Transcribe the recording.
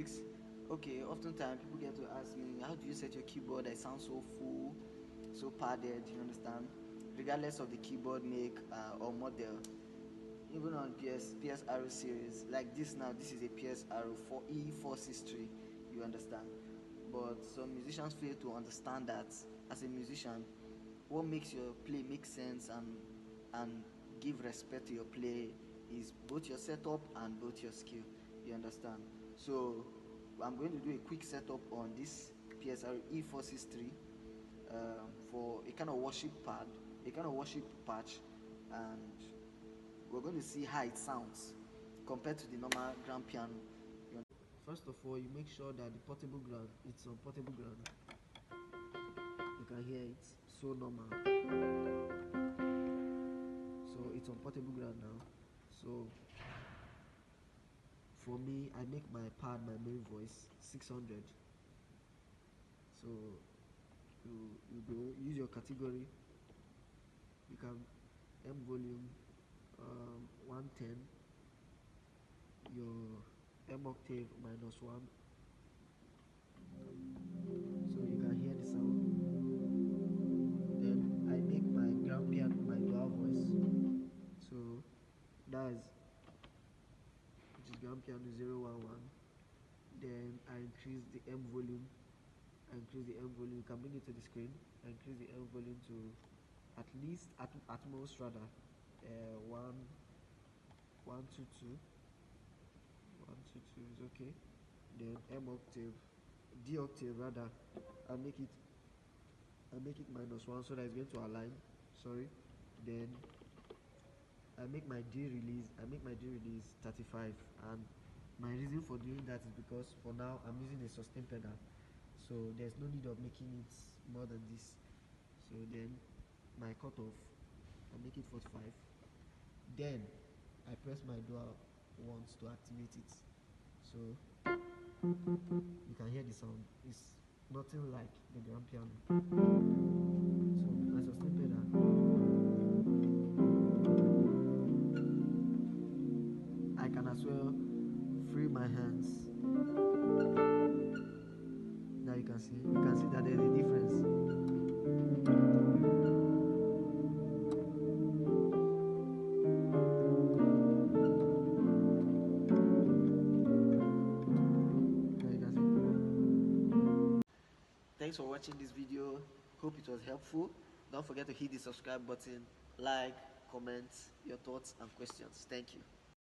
basics. Okay, oftentimes people get to ask me, how do you set your keyboard that sounds so full, so padded, you understand, regardless of the keyboard make or model. Even on PSR series like this, now this is a PSR E463, you understand. But some musicians fail to understand that as a musician, what makes your play make sense and give respect to your play is both your setup and both your skill, you understand. So I'm going to do a quick setup on this PSR E463 for a kind of worship pad, a kind of worship patch, and we're going to see how it sounds compared to the normal grand piano. First of all, you make sure that the portable ground, it's on portable ground. You can hear it so normal. So it's on portable ground now. So for me, I make my pad my main voice 600. So you go use your category. You can M volume 110, your M octave -1, so you can hear the sound. Then I make my grand piano my dual voice, so that's which is grand piano 011. Then I increase the M volume. You can bring it to the screen. I increase the M volume to at least at most rather 122 is okay. Then M octave, D octave rather, I make it -1 so that it's going to align. Sorry. Then I make my D release 35, and my reason for doing that is because for now I'm using a sustain pedal, so there's no need of making it more than this. So then my cutoff, I make it 45. Then I press my dual once to activate it. So you can hear the sound. It's nothing like the grand piano. So my sustain pedal, I can as well free my hands. Now you can see that there's a difference. Thanks for watching this video. Hope it was helpful. Don't forget to hit the subscribe button, like, comment your thoughts and questions. Thank you.